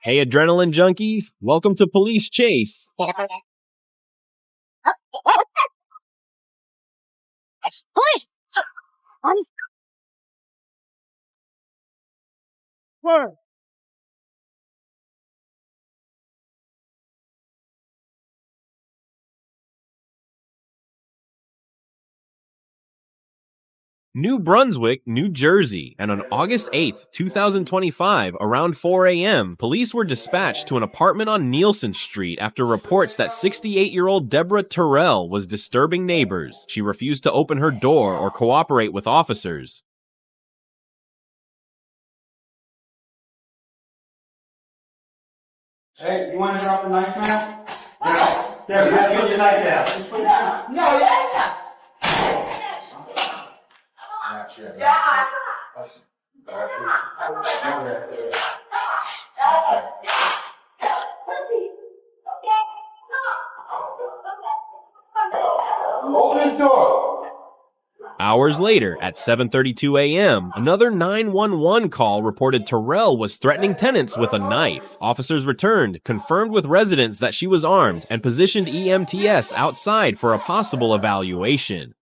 Hey, adrenaline junkies, welcome to Police Chase. Police! New Brunswick, New Jersey, and on August 8th, 2025, around 4 a.m., police were dispatched to an apartment on Nielsen Street after reports that 68-year-old Deborah Terrell was disturbing neighbors. She refused to open her door or cooperate with officers. Hey, you want to drop the knife now? There, you have to put the knife down. No. Yeah. Open the door. Hours later, at 7:32 a.m., another 911 call reported Terrell was threatening tenants with a knife. Officers returned, confirmed with residents that she was armed, and positioned EMTs outside for a possible evaluation.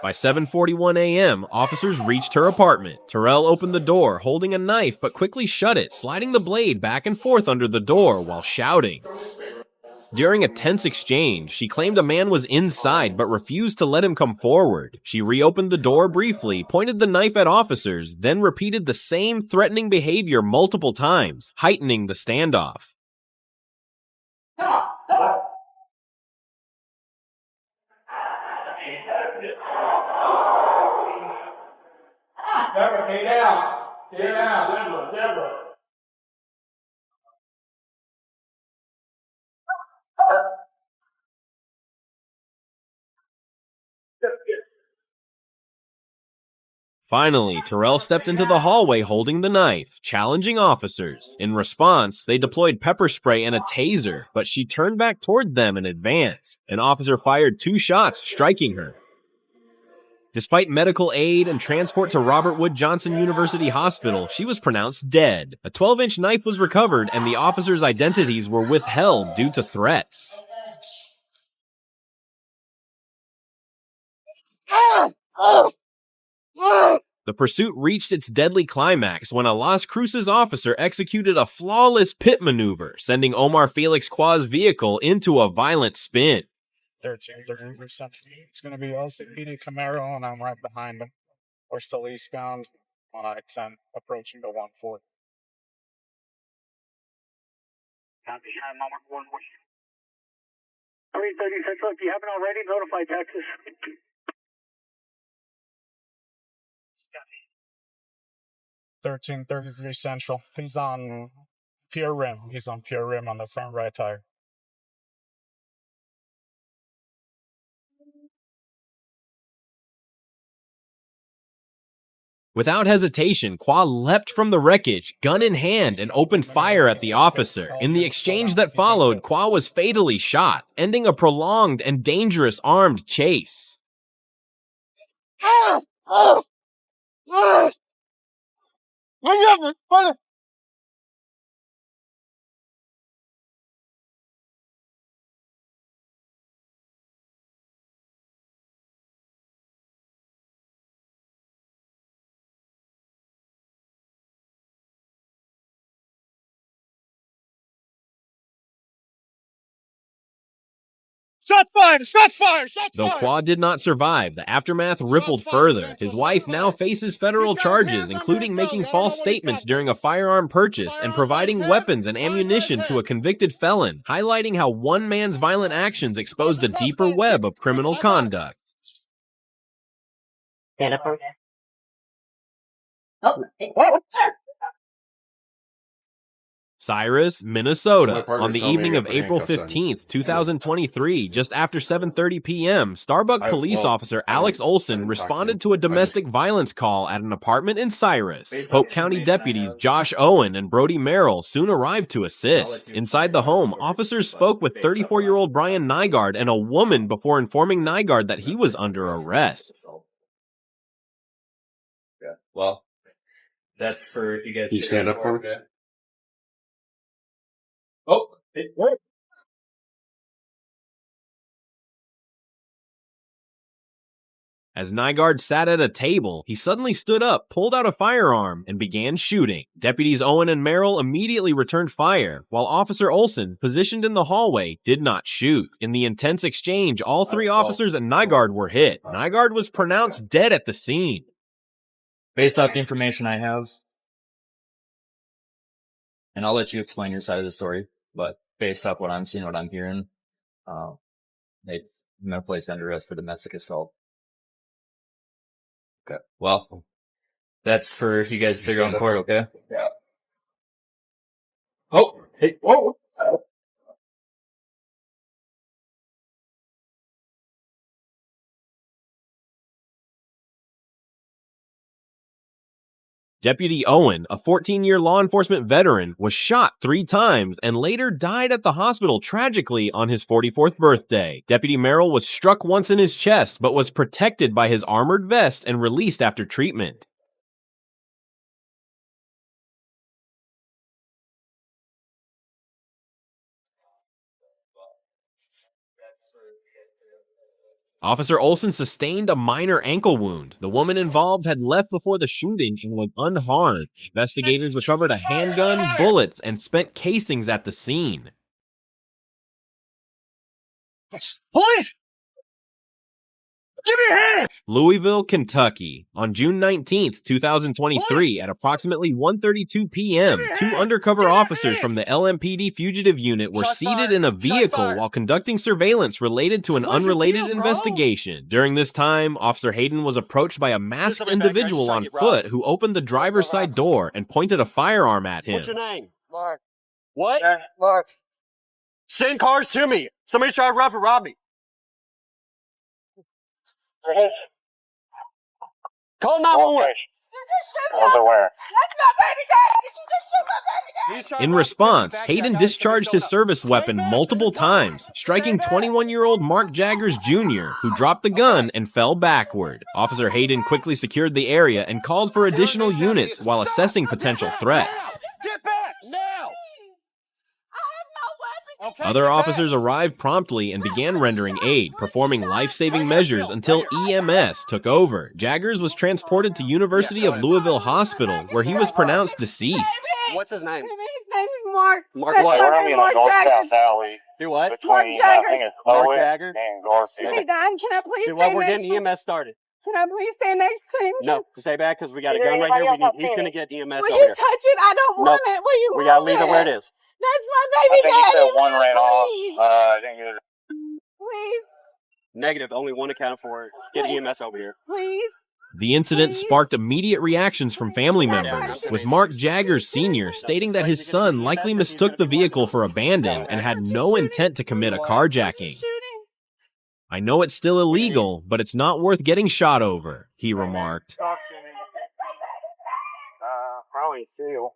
By 7:41 a.m., officers reached her apartment. Terrell opened the door, holding a knife, but quickly shut it, sliding the blade back and forth under the door while shouting. During a tense exchange, she claimed a man was inside but refused to let him come forward. She reopened the door briefly, pointed the knife at officers, then repeated the same threatening behavior multiple times, heightening the standoff. Deborah, get down. Get down. Deborah. Finally, Terrell stepped into the hallway holding the knife, challenging officers. In response, they deployed pepper spray and a taser, but she turned back toward them and advanced. An officer fired 2 shots, striking her. Despite medical aid and transport to Robert Wood Johnson University Hospital, she was pronounced dead. A 12-inch knife was recovered, and the officers' identities were withheld due to threats. The pursuit reached its deadly climax when a Las Cruces officer executed a flawless pit maneuver, sending Omar Felix Qua's vehicle into a violent spin. 1330 reception. It's going to be LCPD Camaro, and I'm right behind him. We're still eastbound on I-10, approaching to 140. Copy, Mark 1 330 Central, if you haven't already, notify Texas. 1333 Central. He's on pure rim. He's on pure rim on the front right tire. Without hesitation, Qua leapt from the wreckage, gun in hand, and opened fire at the officer. In the exchange that followed, Qua was fatally shot, ending a prolonged and dangerous armed chase. Shots fired! Shots fired! Shots Though fired! Qua did not survive, the aftermath rippled further. His wife now faces federal charges, including making false statements during a firearm purchase and providing weapons and ammunition to a convicted felon, highlighting how one man's violent actions exposed a deeper web of criminal conduct. Cyrus, Minnesota. My partner's On the telling me evening I of gotta put April handcuffs on you. 15th, 2023, just after 7:30 p.m., Starbuck police officer Alex Olson responded to a domestic violence call at an apartment in Cyrus. Polk County deputies Josh Owen and Brody Merrill soon arrived to assist. Inside the home, officers spoke with 34-year-old Brian Nygaard and a woman before informing Nygaard that he was under arrest. Yeah. Well, that's for if you get. Can you stand up for me? Oh, it worked. As Nygaard sat at a table, he suddenly stood up, pulled out a firearm, and began shooting. Deputies Owen and Merrill immediately returned fire, while Officer Olson, positioned in the hallway, did not shoot. In the intense exchange, all three officers and Nygaard were hit. Nygaard was pronounced dead at the scene. Based off the information I have, and I'll let you explain your side of the story, but based off what I'm seeing, what I'm hearing, they've been placed under arrest for domestic assault. Okay. Well, that's for you guys to figure out in court, okay? Yeah. Oh, hey, whoa. Deputy Owen, a 14-year law enforcement veteran, was shot 3 times and later died at the hospital tragically on his 44th birthday. Deputy Merrill was struck once in his chest but was protected by his armored vest and released after treatment. Officer Olson sustained a minor ankle wound. The woman involved had left before the shooting and was unharmed. Investigators recovered a handgun, bullets, and spent casings at the scene. Police! Give me a hand! Louisville, Kentucky. On June 19th, 2023, at approximately 1:32 p.m., 2 undercover officers from the LMPD fugitive unit were seated in a vehicle while conducting surveillance related to an unrelated investigation. During this time, Officer Hayden was approached by a masked individual on foot who opened the driver's side door and pointed a firearm at him. What's your name? Mark. What? Mark. Send cars to me. Somebody's trying to rob me. Call 911. Underwear. That's my baby daddy. Did you just shoot my baby daddy? In response, Hayden discharged his service weapon multiple times, striking 21-year-old Mark Jaggers Jr., who dropped the gun and fell backward. Officer Hayden quickly secured the area and called for additional units while assessing potential threats. Get back now! Okay, Other officers arrived promptly and began rendering aid, performing life-saving measures until EMS took over. Jaggers was transported to University of Louisville Hospital, where he was pronounced deceased. What's his name? His name is Mark. Mark That's what? my name, Mark Jaggers. alley Do what? Mark Jaggers. Mark Jagger? and Is Garcia. he dying? Can I please See what? stand We're next getting to him? EMS started. Can I please stand next to him? No, stay back because we got a gun right here. He's going to get EMS Will over you here. touch it? I don't want it. Will you We move got to leave it where it is. That's my I baby think you daddy. said one ran off. Please. I think it was Please. Negative. Only one accounted for it. Get EMS over here. Please. The incident sparked immediate reactions from family members, with Mark Jaggers Sr. stating that his son likely mistook the vehicle for abandoned and had no intent to commit a carjacking. Shooting. "I know it's still illegal, but it's not worth getting shot over," he remarked. probably two.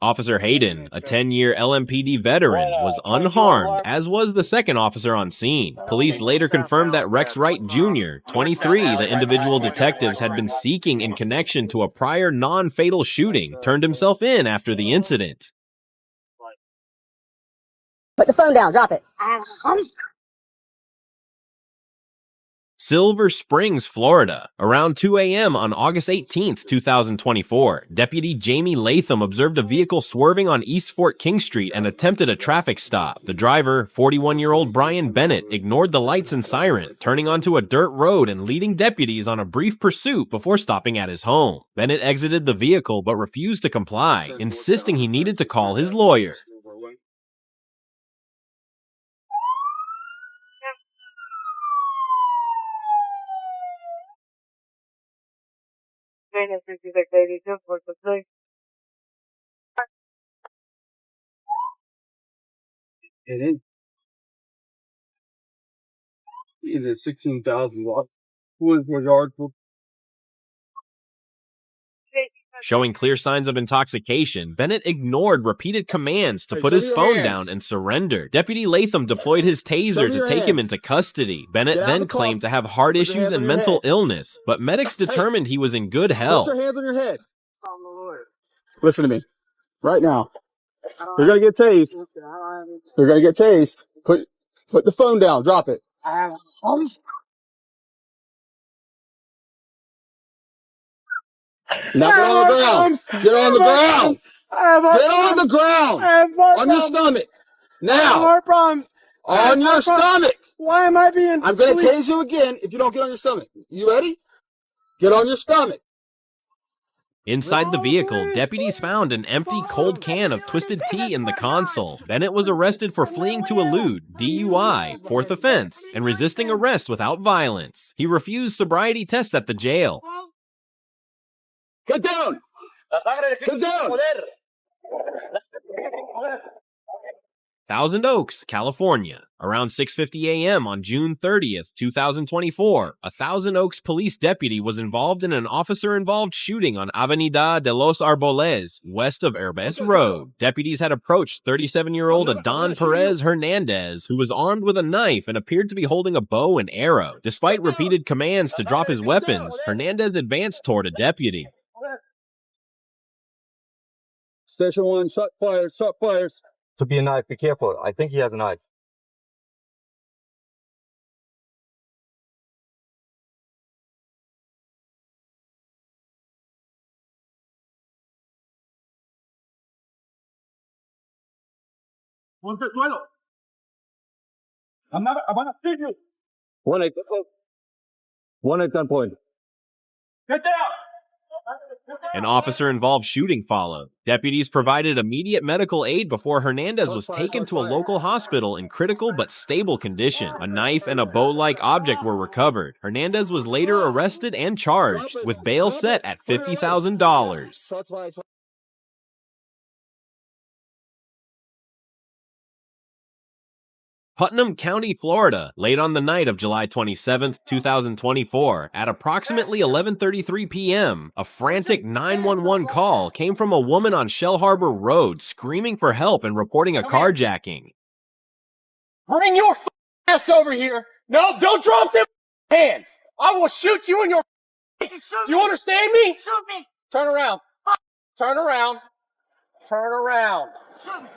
Officer Hayden, a 10-year LMPD veteran, was unharmed, as was the second officer on scene. Police later confirmed that Rex Wright Jr., 23, the individual detectives had been seeking in connection to a prior non-fatal shooting, turned himself in after the incident. Put the phone down, drop it. Silver Springs, Florida. Around 2 a.m. on August 18th, 2024, Deputy Jamie Latham observed a vehicle swerving on East Fort King Street and attempted a traffic stop. The driver, 41-year-old Brian Bennett, ignored the lights and siren, turning onto a dirt road and leading deputies on a brief pursuit before stopping at his home. Bennett exited the vehicle but refused to comply, insisting he needed to call his lawyer. It is 16,000 watts. What was yard for? Showing clear signs of intoxication, Bennett ignored repeated commands to put his phone down and surrender. Deputy Latham deployed his taser to take him into custody. Bennett then claimed to have heart issues and mental illness, but medics determined he was in good health. Put your hands on your head. Listen to me. Right now. You're going to get tased. You're going to get tased. Put the phone down. Drop it. Now get on the ground. Get on the ground. Get on the ground. On your stomach. Now. On your stomach. Why am I being? I'm going to tase you again if you don't get on your stomach. You ready? Get on your stomach. Inside the vehicle, deputies found an empty cold can of twisted tea in the console. Bennett was arrested for fleeing to elude, DUI, fourth offense, and resisting arrest without violence. He refused sobriety tests at the jail. Get down. Get down. Thousand Oaks, California. Around 6:50 a.m. on June 30th, 2024, a Thousand Oaks police deputy was involved in an officer-involved shooting on Avenida de los Arboles, west of Herbes Road. Deputies had approached 37-year-old Adon Perez Hernandez, who was armed with a knife and appeared to be holding a bow and arrow. Despite repeated commands to drop his weapons, Hernandez advanced toward a deputy. Station 1, shot fires, shot fires. To be a knife, be careful. I think he has a knife. Ponte el suelo. I'm gonna shoot you. One at gunpoint. Get down. An officer-involved shooting followed. Deputies provided immediate medical aid before Hernandez was taken to a local hospital in critical but stable condition. A knife and a bow-like object were recovered. Hernandez was later arrested and charged, with bail set at $50,000. Putnam County, Florida, late on the night of July 27, 2024, at approximately 11:33 p.m., a frantic 911 call came from a woman on Shell Harbor Road screaming for help and reporting a carjacking. Bring your ass over here. No, don't drop them hands. I will shoot you in your. Do you understand me? Shoot me. Turn around. Turn around. Turn around. Shoot me.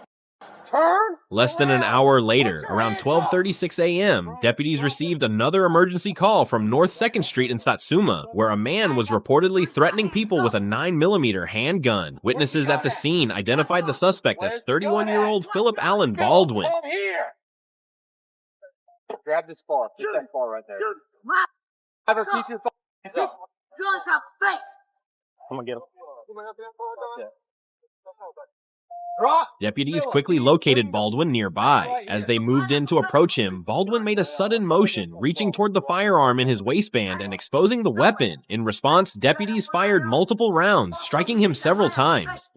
Turn. Less than an hour later, around 12:36 a.m., deputies received another emergency call from North 2nd Street in Satsuma, where a man was reportedly threatening people with a 9mm handgun. Witnesses at the scene identified the suspect as 31-year-old Philip Allen Baldwin. Come here. Grab this bar. Put that bar right there. Have her keep your hands up. I'm gonna get him. Yeah. Deputies quickly located Baldwin nearby. As they moved in to approach him, Baldwin made a sudden motion, reaching toward the firearm in his waistband and exposing the weapon. In response, deputies fired multiple rounds, striking him several times.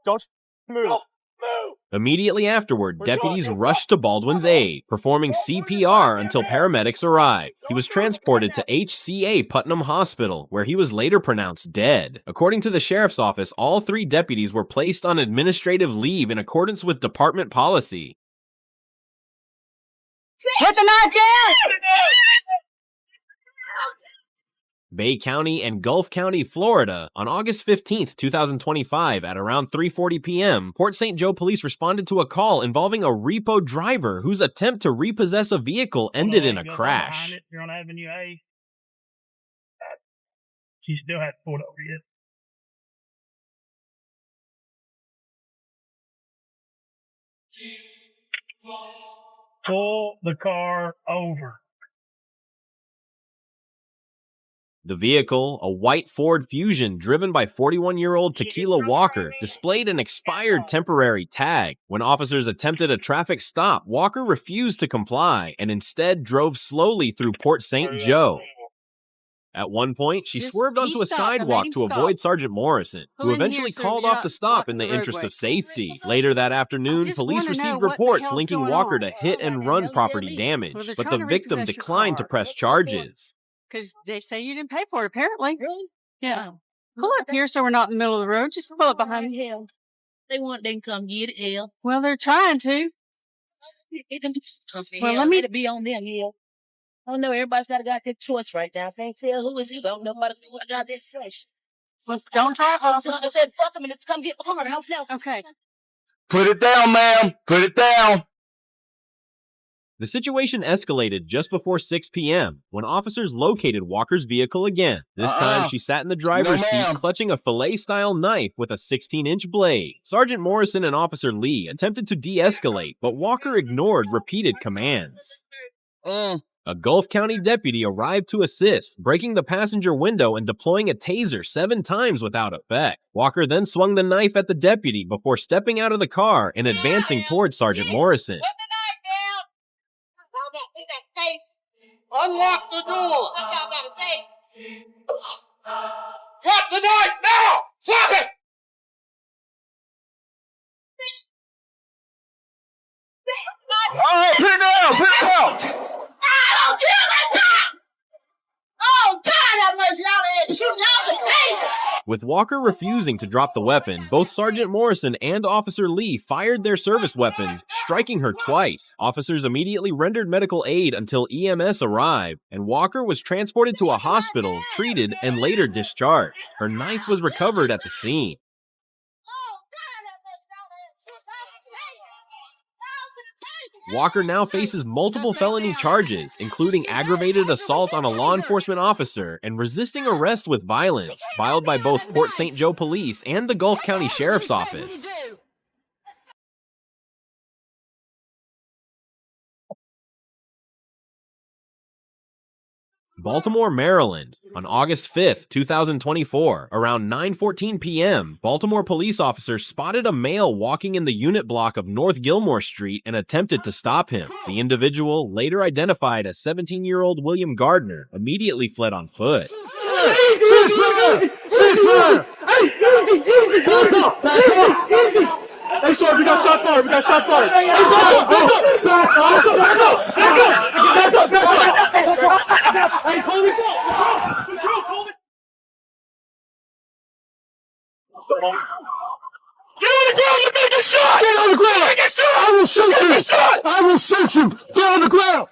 Don't move. Immediately afterward, deputies rushed to Baldwin's aid, performing CPR until paramedics arrived. He was transported to HCA Putnam Hospital, where he was later pronounced dead. According to the sheriff's office, all 3 deputies were placed on administrative leave in accordance with department policy. Put the knife down. Bay County and Gulf County, Florida, on August 15th, 2025, at around 3:40 p.m., Port St. Joe police responded to a call involving a repo driver whose attempt to repossess a vehicle ended in a crash. You're on Avenue A. She still hasn't pulled over yet. Pull the car over. The vehicle, a white Ford Fusion driven by 41-year-old Tequila Walker, displayed an expired temporary tag. When officers attempted a traffic stop, Walker refused to comply and instead drove slowly through Port St. Joe. At one point, she swerved onto a sidewalk to avoid Sergeant Morrison, who eventually called off the stop in the interest of safety. Later that afternoon, police received reports linking Walker to hit-and-run property damage, but the victim declined to press charges. Because they say you didn't pay for it, apparently. Really? Yeah. Pull up here so we're not in the middle of the road. Just pull up behind me. Hell. They want them to come get it, hell. Well, they're trying to. Well, let me be on them, hell. I don't know, everybody's got their choice right now. I can't tell who is who. I don't know what got their flesh. Well, don't try. So I said, fuck them and let's come get behind. I don't know. Okay. Put it down, ma'am. Put it down. The situation escalated just before 6 p.m. when officers located Walker's vehicle again. This time, she sat in the driver's seat clutching a fillet-style knife with a 16-inch blade. Sergeant Morrison and Officer Lee attempted to de-escalate, but Walker ignored repeated commands. A Gulf County deputy arrived to assist, breaking the passenger window and deploying a taser 7 times without effect. Walker then swung the knife at the deputy before stepping out of the car and advancing towards Sergeant Morrison. Unlock the door! Drop the knife now! Drop it! All right, put it down. Put it down. Oh, kill my top! Oh, God, have mercy. Y'all had to shoot y'all in the face. With Walker refusing to drop the weapon, both Sergeant Morrison and Officer Lee fired their service weapons, striking her twice. Officers immediately rendered medical aid until EMS arrived, and Walker was transported to a hospital, treated, and later discharged. Her knife was recovered at the scene. Walker now faces multiple felony charges, including aggravated assault on a law enforcement officer and resisting arrest with violence, filed by both Port St. Joe Police and the Gulf County Sheriff's Office. Baltimore, Maryland. On August 5th, 2024, around 9:14 p.m., Baltimore police officers spotted a male walking in the unit block of North Gilmore Street and attempted to stop him. The individual, later identified as 17-year-old William Gardner, immediately fled on foot. Ceasefire! Ceasefire! Hey, easy! Back up! Back up! Easy! Hey, sir, we got shots fired! We got shots fired! Hey, back up! Back up! Back up! Back up! Back up! Back up! Hey, police! Get on the ground! You're gonna get shot! Get on the ground! You're gonna get shot! I will shoot you! I will shoot you! Get on the ground!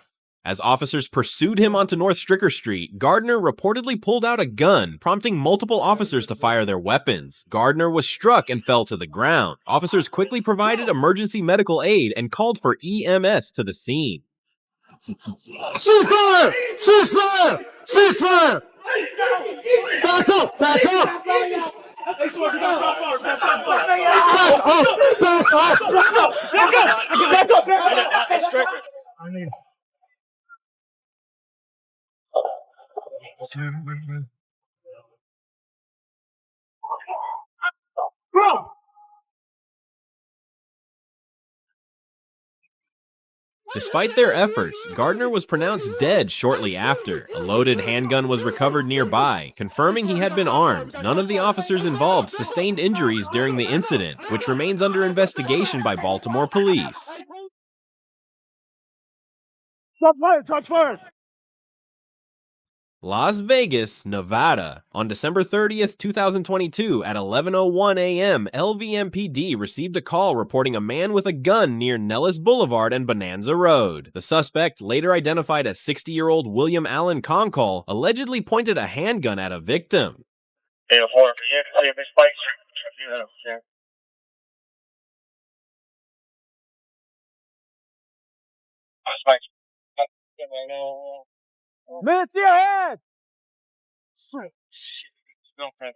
As officers pursued him onto North Stricker Street, Gardner reportedly pulled out a gun, prompting multiple officers to fire their weapons. Gardner was struck and fell to the ground. Officers quickly provided emergency medical aid and called for EMS to the scene. Ceasefire! Ceasefire! Ceasefire! Back up! Back up! Hey, sir, we got shot fired. We got shot fired. Back up! Back up! Back up! I need. Bro! Despite their efforts, Gardner was pronounced dead shortly after. A loaded handgun was recovered nearby, confirming he had been armed. None of the officers involved sustained injuries during the incident, which remains under investigation by Baltimore police. Touch fire! Las Vegas, Nevada. On December 30th, 2022, at 11:01 a.m., LVMPD received a call reporting a man with a gun near Nellis Boulevard and Bonanza Road. The suspect, later identified as 60-year-old William Allen Conkle, allegedly pointed a handgun at a victim. Hey, for you, Miss Spicer. Minutes to your head! Shit. No, friend.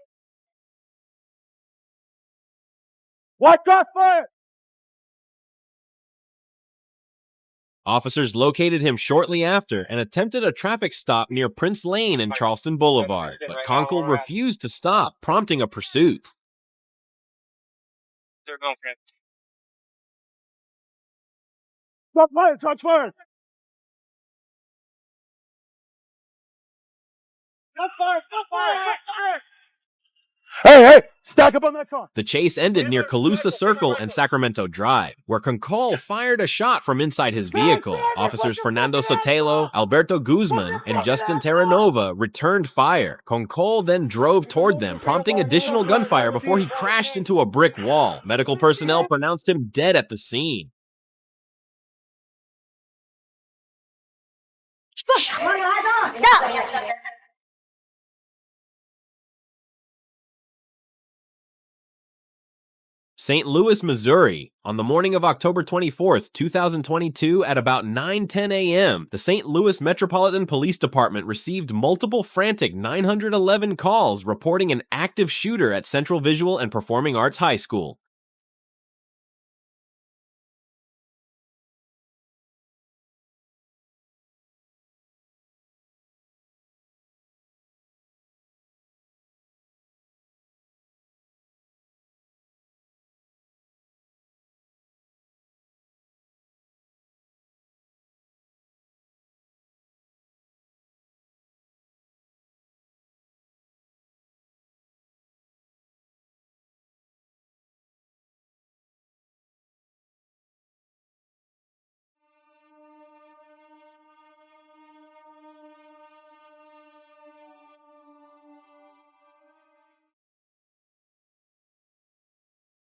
Watch crossfire! Officers located him shortly after and attempted a traffic stop near Prince Lane and Charleston Boulevard, but Conkle refused to stop, prompting a pursuit. They're going for it. Stop fire! Stop fire! Stop fire! Stop fire! Stop fire! Hey! Stack up on that car! The chase ended near Calusa Circle and Sacramento Drive, where Conkle fired a shot from inside his vehicle. Officers Fernando Sotelo, Alberto Guzman, and Justin Terranova returned fire. Conkle then drove toward them, prompting additional gunfire before he crashed into a brick wall. Medical personnel pronounced him dead at the scene. Stop! St. Louis, Missouri. On the morning of October 24th, 2022, at about 9:10 a.m., the St. Louis Metropolitan Police Department received multiple frantic 911 calls reporting an active shooter at Central Visual and Performing Arts High School.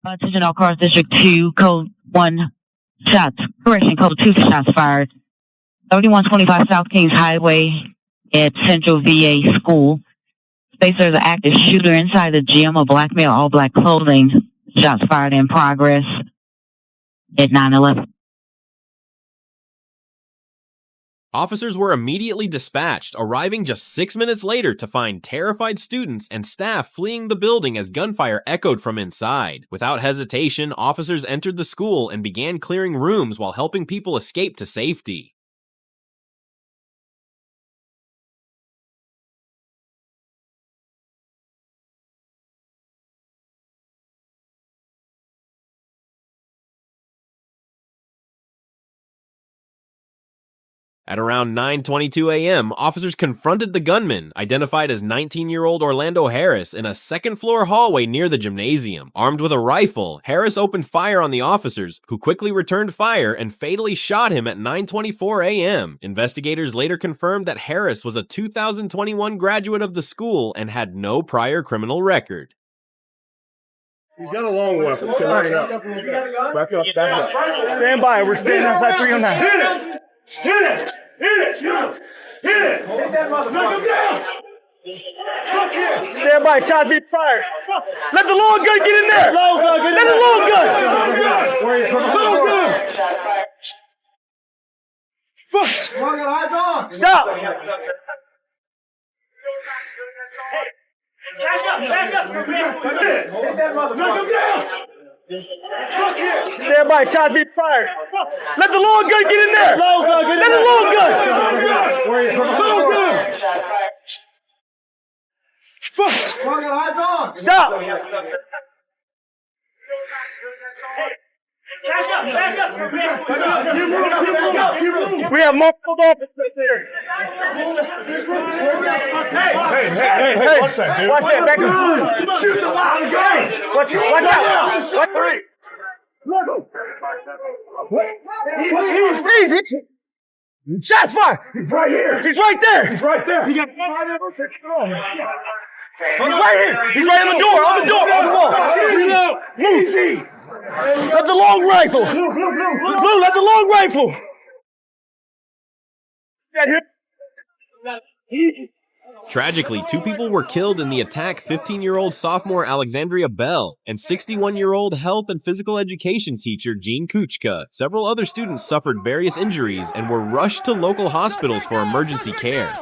Attention all cars, District 2, code 1, shots. Correction, code 2 shots fired. 3125 South Kings Highway at Central VA School. Space, there's an active shooter inside the gym, a black male, all black clothing. Shots fired in progress at 911. Officers were immediately dispatched, arriving just 6 minutes later to find terrified students and staff fleeing the building as gunfire echoed from inside. Without hesitation, officers entered the school and began clearing rooms while helping people escape to safety. At around 9:22 a.m., officers confronted the gunman, identified as 19-year-old Orlando Harris, in a second-floor hallway near the gymnasium. Armed with a rifle, Harris opened fire on the officers, who quickly returned fire and fatally shot him at 9:24 a.m. Investigators later confirmed that Harris was a 2021 graduate of the school and had no prior criminal record. He's got a long weapon. So back up. Back up. Back up. Stand by. We're standing outside 309. Hit it! Hit it! Hit it! Hit it! Hit that motherfucker! Knock him down! Fuck him! Stand by. Shots being fired. Let the long gun get in there! Let the long gun! Long gun! Fuck! Long gun, eyes on! Stop! Back up! Hit that motherfucker! Knock him down! Stand by, shots being fired. Let the long gun get in there! Let the long gun! Long gun! Fuck! Long gun, eyes on! Stop! Back up! We have multiple officers there. Hey! Watch that, dude. Watch that, back up. Shoot the loud gun! Watch out! He's freezing! Shots fired! He's right here! He's right there! He's right there! He got He's right here! He's right on the door! On the wall! Easy! Let the long rifle! Blue, let the long rifle! Tragically, 2 people were killed in the attack: 15-year-old sophomore Alexandria Bell and 61-year-old health and physical education teacher Jean Kuchka. Several other students suffered various injuries and were rushed to local hospitals for emergency care.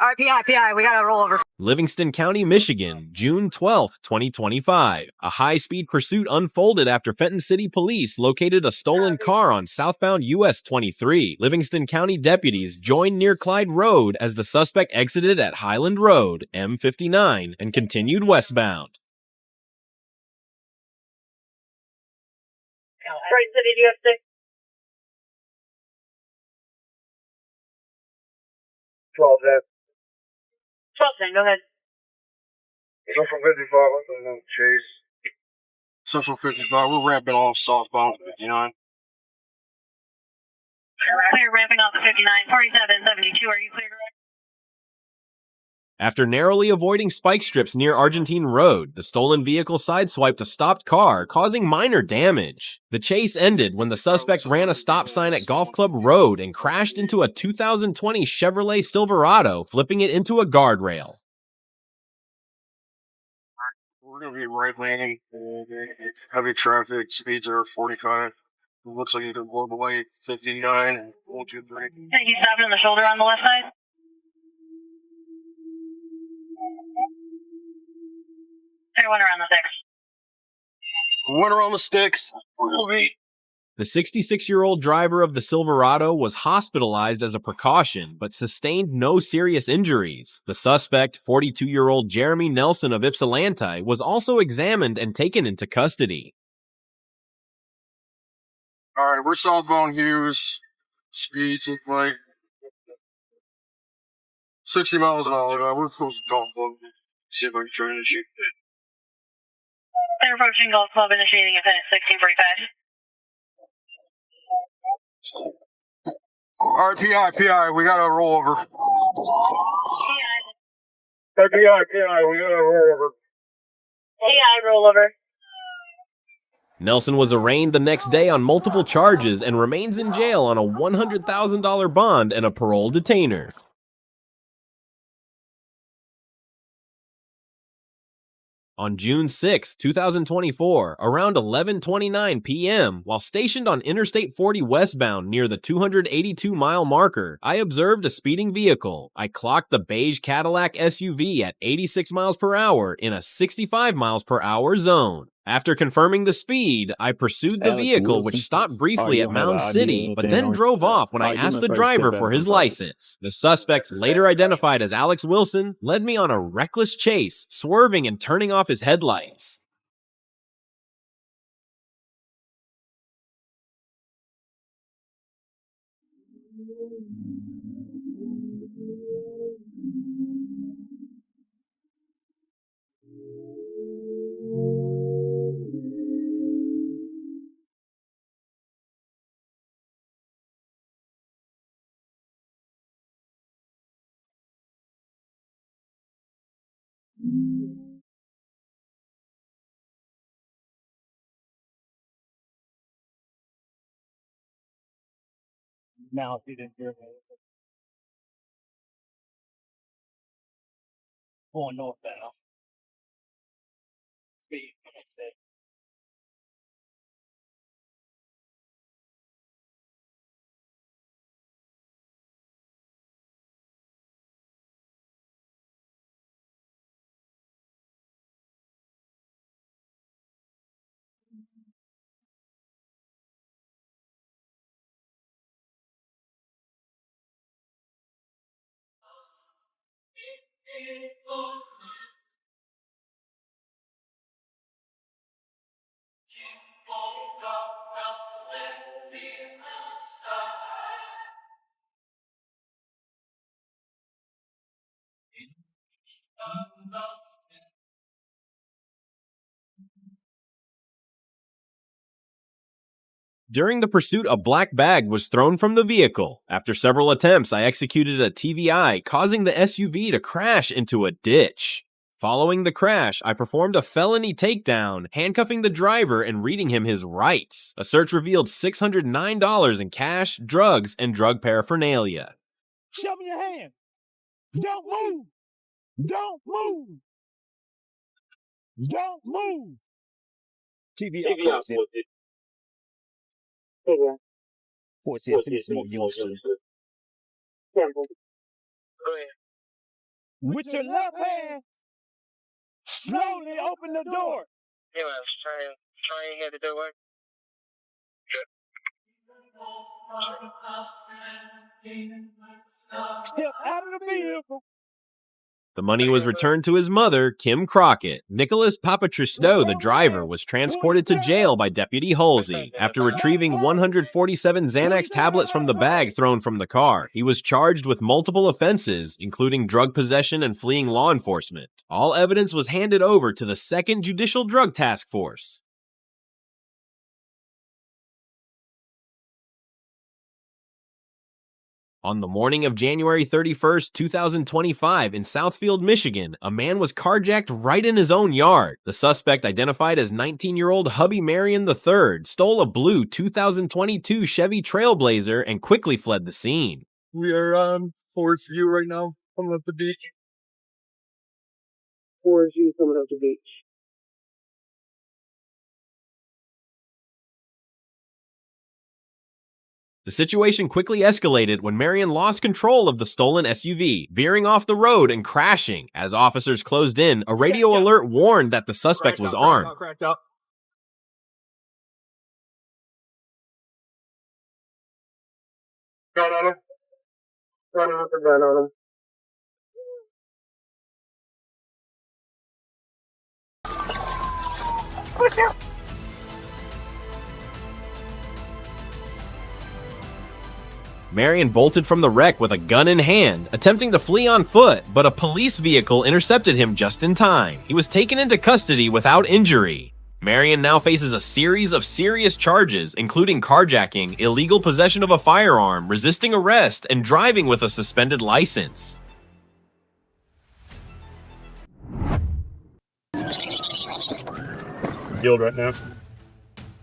I PI, we got a rollover. Livingston County, Michigan, June 12, 2025. A high-speed pursuit unfolded after Fenton City Police located a stolen car on southbound US 23. Livingston County deputies joined near Clyde Road as the suspect exited at Highland Road, M59, and continued westbound. Right City, do you have 6? 12 that. 12 10, go ahead. Social 55, Chase. Social 55, we're ramping off southbound 59. Clear ramping off the 59, 47, 72, are you clear? After narrowly avoiding spike strips near Argentine Road, the stolen vehicle sideswiped a stopped car, causing minor damage. The chase ended when the suspect ran a stop sign at Golf Club Road and crashed into a 2020 Chevrolet Silverado, flipping it into a guardrail. We're going to be right laning. Heavy traffic, speeds are 45. It looks like you can blow away 59 and 123. Thank you, stopping on the shoulder on the left side. Everyone around the sticks. One around the sticks. We're going to be. The 66-year-old driver of the Silverado was hospitalized as a precaution, but sustained no serious injuries. The suspect, 42-year-old Jeremy Nelson of Ypsilanti, was also examined and taken into custody. All right, we're southbound Hughes. Speeds look like 60 miles an hour. We're close to Golf Club. See if I can try to shoot it. They're approaching Golf Club, initiating a pin at 1645. All right, PI, we got a rollover. PI, PI, we got a rollover. PI, rollover. Nelson was arraigned the next day on multiple charges and remains in jail on a $100,000 bond and a parole detainer. On June 6, 2024, around 11:29 p.m., while stationed on Interstate 40 westbound near the 282-mile marker, I observed a speeding vehicle. I clocked the beige Cadillac SUV at 86 miles per hour in a 65 miles per hour zone. After confirming the speed, I pursued the vehicle, which stopped briefly at Mound City, but then drove off when I asked the driver for his license. The suspect, later identified as Alex Wilson, led me on a reckless chase, swerving and turning off his headlights. Now, if you didn't hear me. Going northbound. Speed. During the pursuit, a black bag was thrown from the vehicle. After several attempts, I executed a TVI, causing the SUV to crash into a ditch. Following the crash, I performed a felony takedown, handcuffing the driver and reading him his rights. A search revealed $609 in cash, drugs, and drug paraphernalia. Show me your hand. Don't move. Don't move. Don't move. TV out. Force it. Go ahead. With your left hand, slowly open the door. Yeah, try and get the door work. Step out of the vehicle. The money was returned to his mother, Kim Crockett. Nicholas Papatristo, the driver, was transported to jail by Deputy Halsey. After retrieving 147 Xanax tablets from the bag thrown from the car, he was charged with multiple offenses, including drug possession and fleeing law enforcement. All evidence was handed over to the 2nd Judicial Drug Task Force. On the morning of January 31st, 2025, in Southfield, Michigan, a man was carjacked right in his own yard. The suspect, identified as 19-year-old Hubby Marion III, stole a blue 2022 Chevy Trailblazer and quickly fled the scene. We are on Forest View right now, coming up the beach. Forest View coming up the beach. The situation quickly escalated when Marion lost control of the stolen SUV, veering off the road and crashing. As officers closed in, a radio alert warned that the suspect was armed. Cracked out. Gun on him. Run with the gun on him. Marion bolted from the wreck with a gun in hand, attempting to flee on foot, but a police vehicle intercepted him just in time. He was taken into custody without injury. Marion now faces a series of serious charges, including carjacking, illegal possession of a firearm, resisting arrest, and driving with a suspended license. Field right now.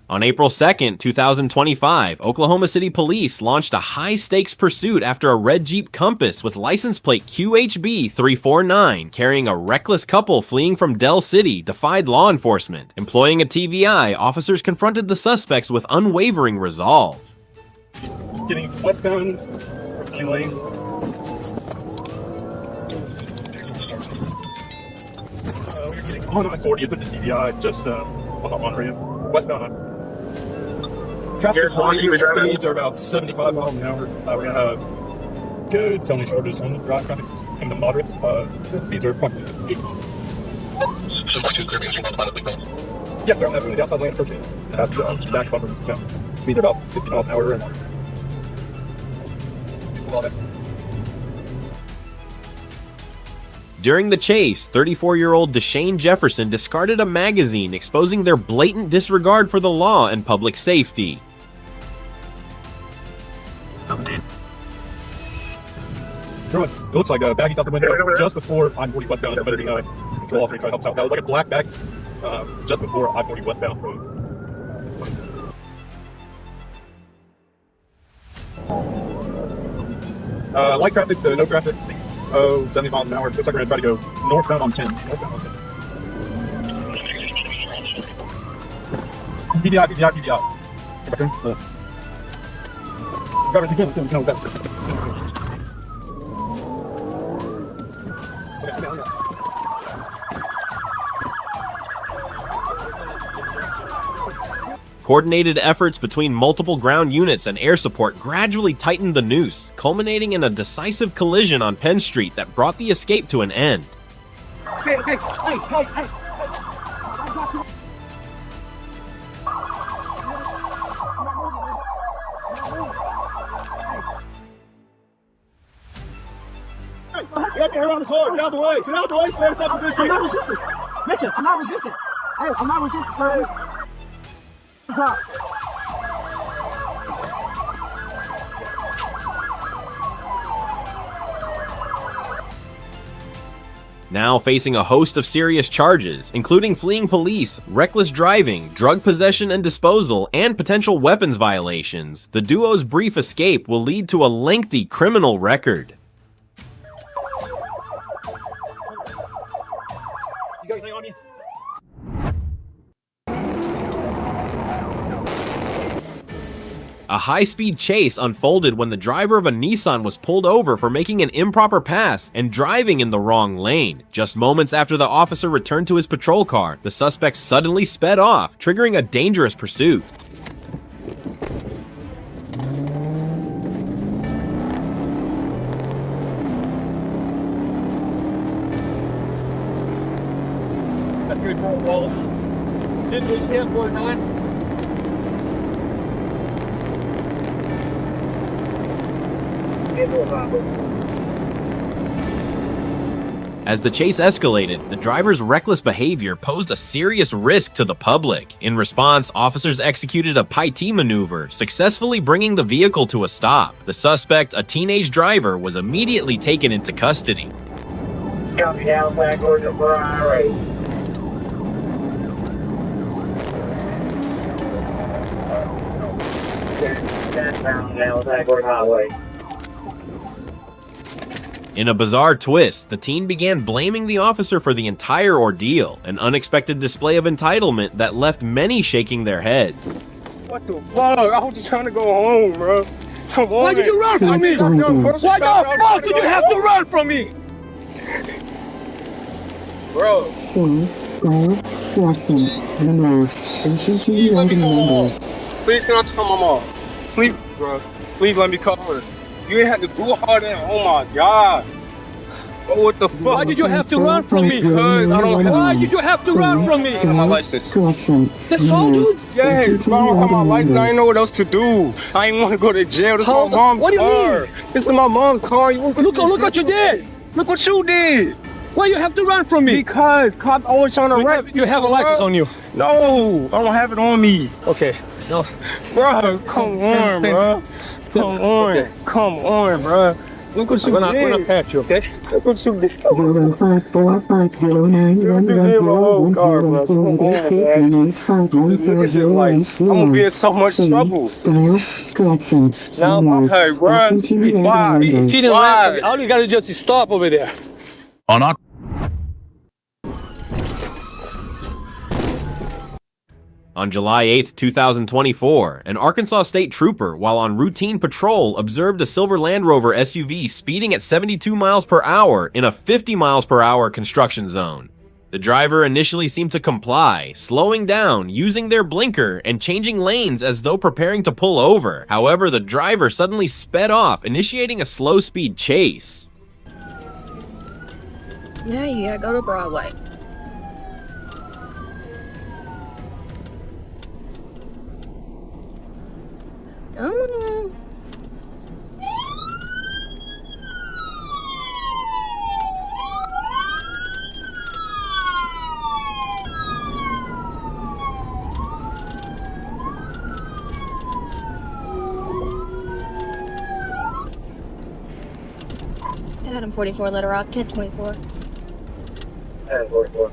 On April 2nd, 2025, Oklahoma City Police launched a high-stakes pursuit after a red Jeep Compass with license plate QHB 349 carrying a reckless couple fleeing from Del City defied law enforcement. Employing a TVI, officers confronted the suspects with unwavering resolve. Getting westbound, lane. We're getting on I-40 with the TVI, just on ramp, westbound on. Traffic speeds are about 75 miles an hour. We're going to have good felony charges on road traffic in the moderates. Speeds are approximately 80. Yeah, they're on the outside lane approaching. Have back bumpers jump. Speed are about 50 miles an hour. During the chase, 34-year-old Deshane Jefferson discarded a magazine exposing their blatant disregard for the law and public safety. It looks like a baggies out the window just before I-40 westbound. Somebody control officer trying to help us out. That was like a black bag just before I-40 westbound. Light traffic, no traffic. 70 miles an hour. Looks like we're going to try to go northbound on 10. PDI. Coordinated efforts between multiple ground units and air support gradually tightened the noose, culminating in a decisive collision on Penn Street that brought the escape to an end. Hey. Get around the car, get out the way, get out the way, I'm not resisting. Listen, I'm not resisting. Hey, I'm not resisting, sir. Drop. Now facing a host of serious charges, including fleeing police, reckless driving, drug possession and disposal, and potential weapons violations, the duo's brief escape will lead to a lengthy criminal record. You got anything on you? A high-speed chase unfolded when the driver of a Nissan was pulled over for making an improper pass and driving in the wrong lane. Just moments after the officer returned to his patrol car, the suspect suddenly sped off, triggering a dangerous pursuit. As the chase escalated, the driver's reckless behavior posed a serious risk to the public. In response, officers executed a Pie-T maneuver, successfully bringing the vehicle to a stop. The suspect, a teenage driver, was immediately taken into custody. Copy down, back order for IRA. Down, back order highway. In a bizarre twist, the teen began blaming the officer for the entire ordeal, an unexpected display of entitlement that left many shaking their heads. What the fuck? I was just trying to go home, bro. Come on. Why did you run from me? Why the fuck did you have to run from me? Bro. Please can I tell my mom? Please, bro. Please let me cover her. You ain't had to do all that. Oh my God. Oh, what the fuck? Why did you have to run from me? Because I don't have. Why did you have to run from me? My license. That's all, dude. Yeah, I don't have my license. I ain't know what else to do. I ain't want to go to jail. This is my mom's What do you car. mean? This is my mom's car. Look what you did. Look what you did. Why you have to run from me? Because cops always trying to run. You have a license on you. No, I don't have it on me. Okay. No. Bro, come on, bro. Come on. Okay. Come on, bro. Look what you We're did. not pat you, okay? Look what you did. You did my whole car, bro. Come on, man. Look at your life. I'm gonna be in so much trouble. Now, hey, bro. Why? All you gotta do is just stop over there. On July 8, 2024, an Arkansas state trooper, while on routine patrol, observed a silver Land Rover SUV speeding at 72 miles per hour in a 50 miles per hour construction zone. The driver initially seemed to comply, slowing down, using their blinker, and changing lanes as though preparing to pull over. However, the driver suddenly sped off, initiating a slow-speed chase. Now you gotta go to Broadway. Come on. Adam 44, letter rock, 1024. Adam 44.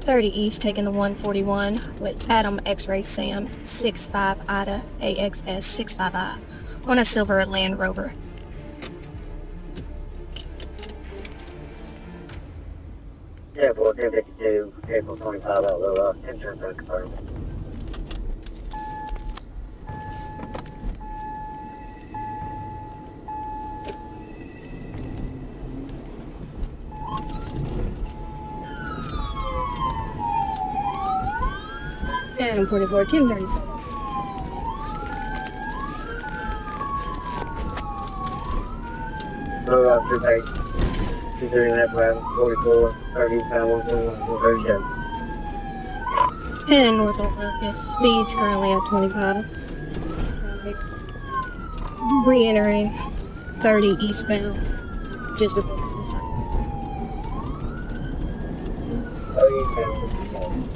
30 East, taking the 141 with Adam X-Ray Sam 65 Ida AXS 65I on a silver Land Rover. Yeah, 1052, April 25, outload, insurance confirmed. Adam 44, 1037. Blue Rock 28, 239 Plan, 44, 30, pound 141, 137. And Norfolk Locust, speeds currently at 25. Re-entering 30 eastbound, just before the sign. 30 pound 141.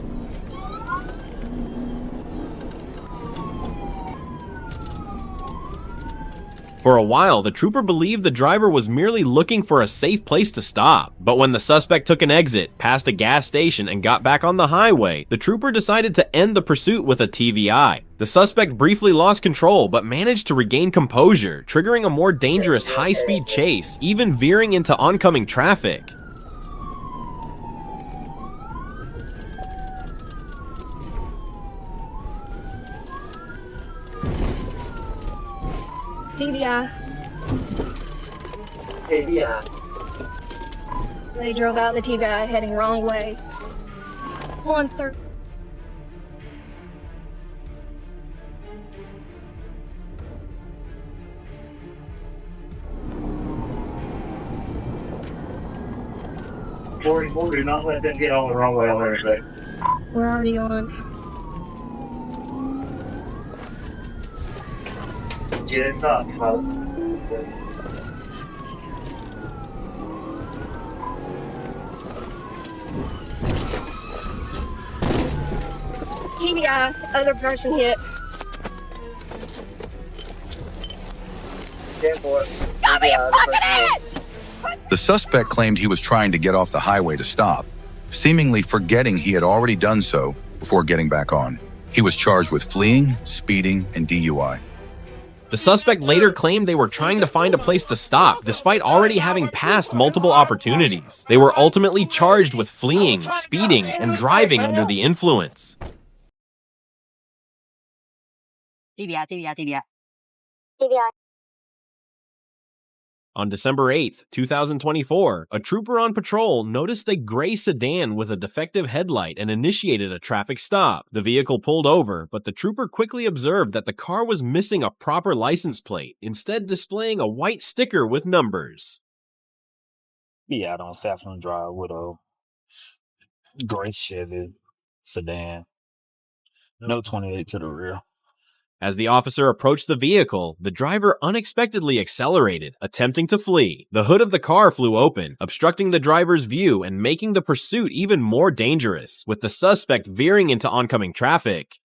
For a while, the trooper believed the driver was merely looking for a safe place to stop. But when the suspect took an exit, passed a gas station, and got back on the highway, the trooper decided to end the pursuit with a TVI. The suspect briefly lost control, but managed to regain composure, triggering a more dangerous high-speed chase, even veering into oncoming traffic. TBI. TBI. They drove out the TBI heading wrong way. 130. Do not let them get on the wrong way on everything. We're already on. Get it up, folks. TBI, other person hit. The suspect claimed he was trying to get off the highway to stop, seemingly forgetting he had already done so before getting back on. He was charged with fleeing, speeding, and DUI. The suspect later claimed they were trying to find a place to stop, despite already having passed multiple opportunities. They were ultimately charged with fleeing, speeding, and driving under the influence. TBI. On December 8th, 2024, a trooper on patrol noticed a gray sedan with a defective headlight and initiated a traffic stop. The vehicle pulled over, but the trooper quickly observed that the car was missing a proper license plate, instead displaying a white sticker with numbers. Be out on Saffron Drive with a gray Chevy sedan. No 28 to the rear. As the officer approached the vehicle, the driver unexpectedly accelerated, attempting to flee. The hood of the car flew open, obstructing the driver's view and making the pursuit even more dangerous, with the suspect veering into oncoming traffic.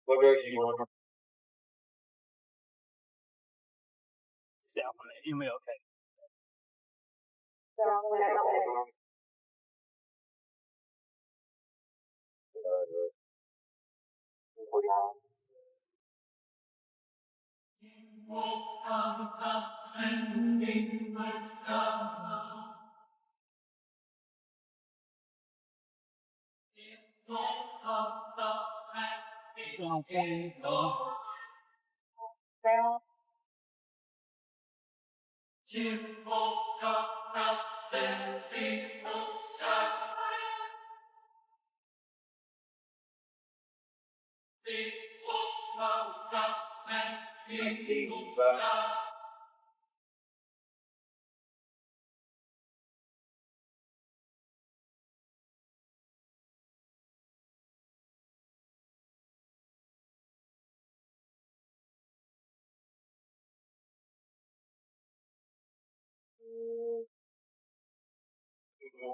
What road do you want? Down on that MLK.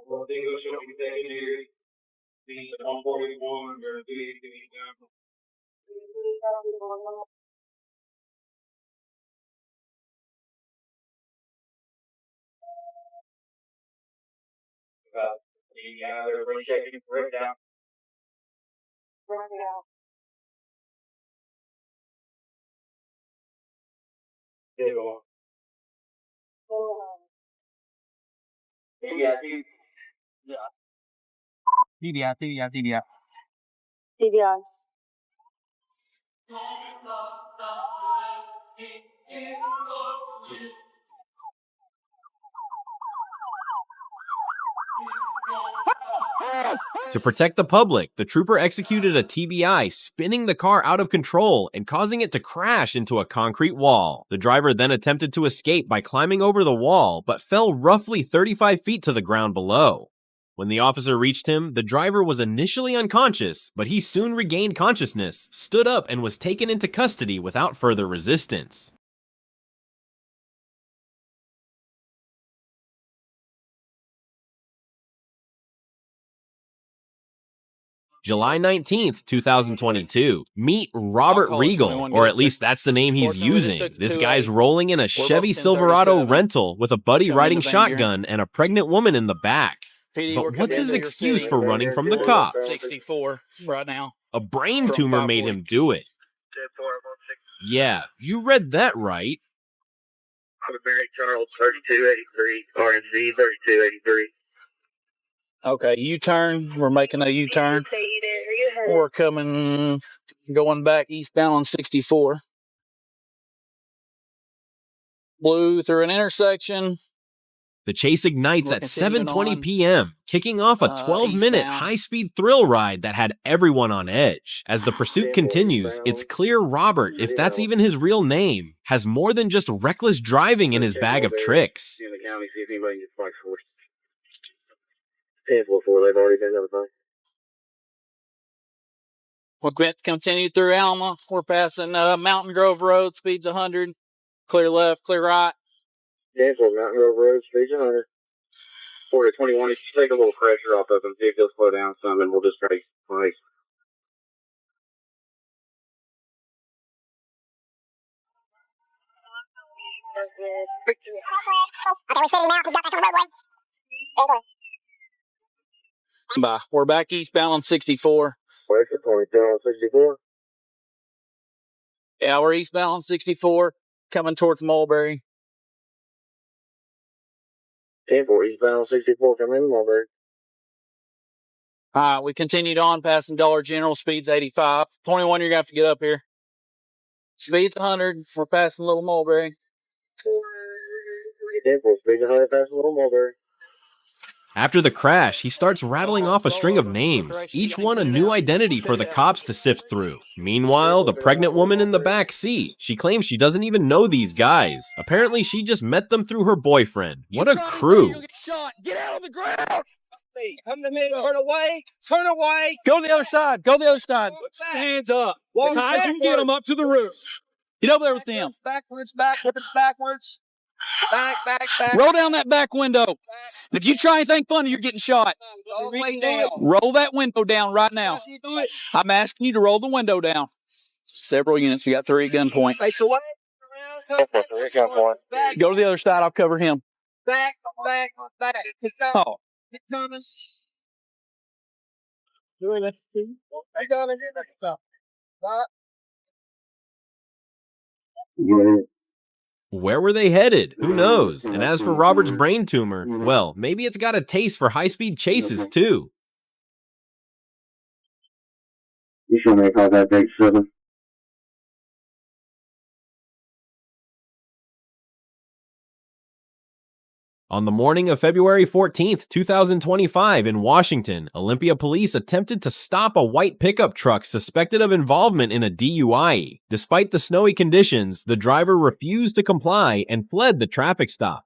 Well, they go show me that here. The 141 or the they're really checking for it down. There you go. Yeah. TBI. TBI. To protect the public, the trooper executed a TBI, spinning the car out of control and causing it to crash into a concrete wall. The driver then attempted to escape by climbing over the wall, but fell roughly 35 feet to the ground below. When the officer reached him, the driver was initially unconscious, but he soon regained consciousness, stood up, and was taken into custody without further resistance. July 19th, 2022. Meet Robert call it Regal, 21 or good. at least that's the name he's Fortunately, we just using. took This 2-8. guy's rolling in a Chevy both Silverado 1037. rental with a buddy Coming riding into Van Buren. shotgun and a pregnant woman in the back. PD, we're But coming what's his into your excuse city. for running from the cops? 64 right now. A brain From tumor made 540. him do it. Yeah, you read that right. I'm Mary Charles, 3283, RNC 3283. Okay, U-turn. We're making a U-turn. We're going back eastbound on 64. Blue through an intersection. The chase ignites We're at continuing 7:20 on. p.m., kicking off a 12-minute Eastbound. high-speed thrill ride that had everyone on edge. As the pursuit continues, it's clear Robert, if that's even his real name, has more than just reckless driving in his bag of tricks. In the county, see if anybody can get spikes for us. 10-4, they've already been notified. We're going to continue through Alma. We're passing Mountain Grove Road, speeds 100. Clear left, clear right. 10-4, Mountain Grove Road, speeds 100. 4-21, just take a little pressure off of them, see if they'll slow down some, and we'll just try to like. Bye. We're back eastbound on 64. Where's the 22 on 64? Yeah, we're eastbound on 64, coming towards Mulberry. 10-4, eastbound on 64, coming in Mulberry. We continued on, passing Dollar General, speeds 85. 21, you're going to have to get up here. Speeds 100. We're passing Little Mulberry. 10-4, speeds 100, past Little Mulberry. After the crash, he starts rattling off a string of names, each one a new identity for the cops to sift through. Meanwhile, the pregnant woman in the back seat, she claims she doesn't even know these guys. Apparently, she just met them through her boyfriend. What a crew. Get out of the ground! Come to me, turn away, turn away. Go to the other side, go to the other side. Put your hands up. As high as you can get them up to the roof. Get over there with them. Backwards, hips backwards. Back. Roll down that back window. And if you try anything funny, you're getting shot. All the way down. Roll that window down right now. How you do it? I'm asking you to roll the window down. Several units. You got 3 at gunpoint. Face away. Back. Go to the other side. I'll cover him. Back. Get coming. Oh. Get coming. Do it. Let's see. I got it. Where were they headed? Who knows? And as for Robert's brain tumor, well, maybe it's got a taste for high-speed chases too. You should make all that date 7. On the morning of February 14th, 2025 in Washington, Olympia police attempted to stop a white pickup truck suspected of involvement in a DUI. Despite the snowy conditions, the driver refused to comply and fled the traffic stop.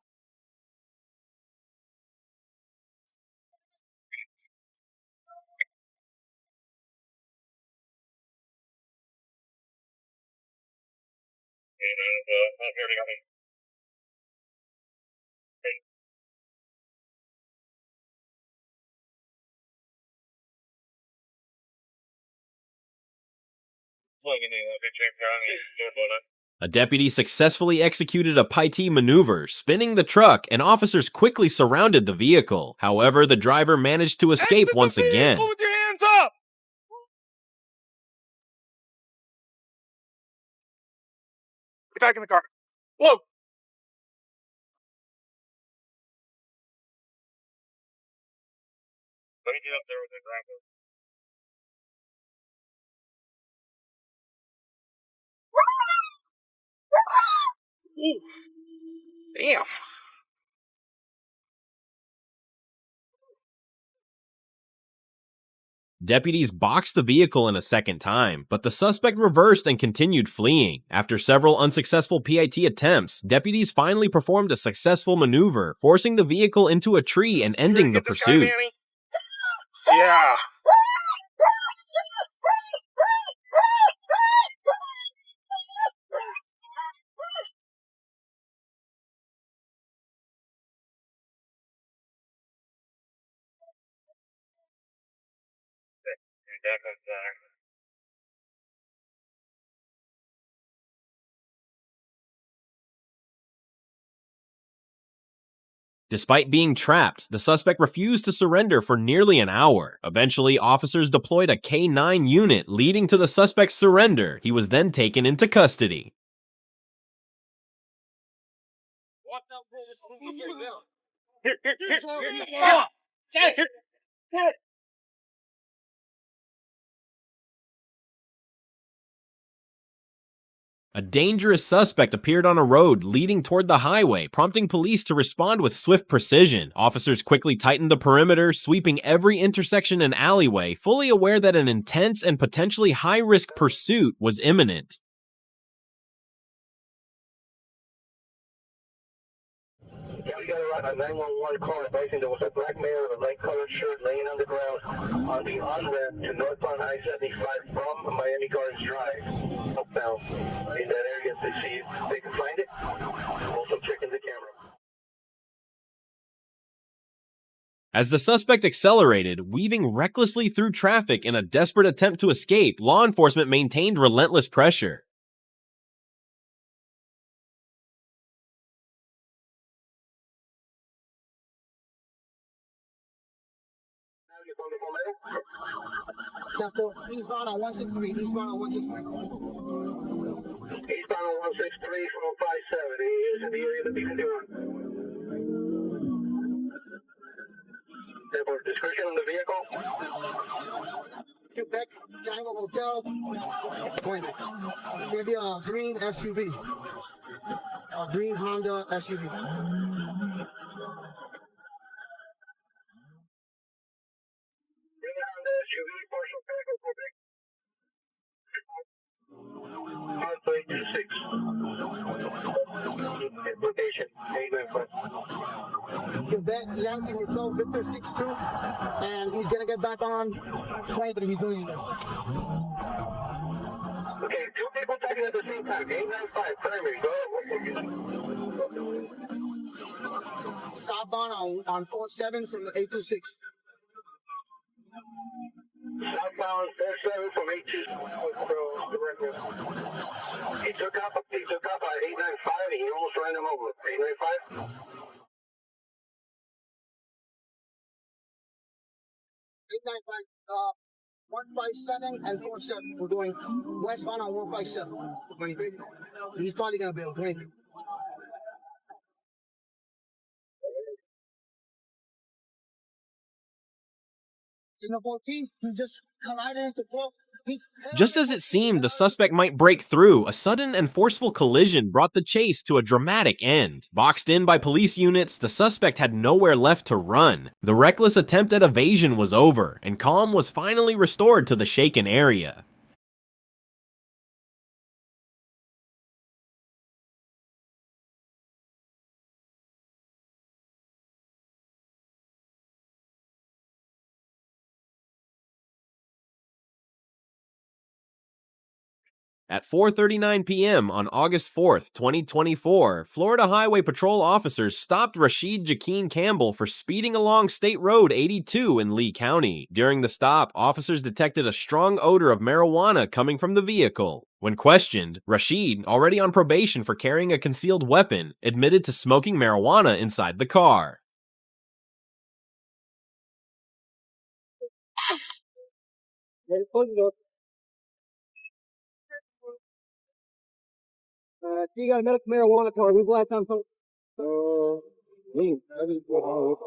A deputy successfully executed a Piety maneuver, spinning the truck, and officers quickly surrounded the vehicle. However, the driver managed to escape once again. With your hands up! Get back in the car. Whoa! Let me get up there with the driver. Damn. Deputies boxed the vehicle in a second time, but the suspect reversed and continued fleeing. After several unsuccessful PIT attempts, deputies finally performed a successful maneuver, forcing the vehicle into a tree and ending the pursuit. Yeah. Despite being trapped, the suspect refused to surrender for nearly an hour. Eventually, officers deployed a K-9 unit, leading to the suspect's surrender. He was then taken into custody. A dangerous suspect appeared on a road leading toward the highway, prompting police to respond with swift precision. Officers quickly tightened the perimeter, sweeping every intersection and alleyway, fully aware that an intense and potentially high-risk pursuit was imminent. Yeah, we got a 911 call advising there was a black male with a light-colored shirt laying on the ground on the on-ramp to northbound I-75 from Miami Gardens Drive, southbound, in that area to see if they can find it. Also checking the camera. As the suspect accelerated, weaving recklessly through traffic in a desperate attempt to escape, law enforcement maintained relentless pressure. Eastbound on 163, eastbound on 163. Eastbound on 163 from 57. He is in the area of the B51. Therefore, description of the vehicle. Quebec, Tango Hotel. Point. It's going to be a green SUV. A green Honda SUV. Location, Quebec, Yankee Hotel, Victor 62, and he's gonna get back on 23. He's doing this. Okay, two people talking at the same time. 895, primary, go. Southbound on 47 from 826. Southbound 47 from 826. He took up at 895 and he almost ran him over. 895? 895, 157 and 47. We're going westbound on 157. 23. He's probably going to be able to 23. Signal 14, he just collided into both. Just as it seemed the suspect might break through, a sudden and forceful collision brought the chase to a dramatic end. Boxed in by police units, the suspect had nowhere left to run. The reckless attempt at evasion was over, and calm was finally restored to the shaken area. At 4:39 p.m. on August 4th, 2024, Florida Highway Patrol officers stopped Rashid Jaqueen Campbell for speeding along State Road 82 in Lee County. During the stop, officers detected a strong odor of marijuana coming from the vehicle. When questioned, Rashid, already on probation for carrying a concealed weapon, admitted to smoking marijuana inside the car. You got a medical marijuana card. When's the last time me. I just go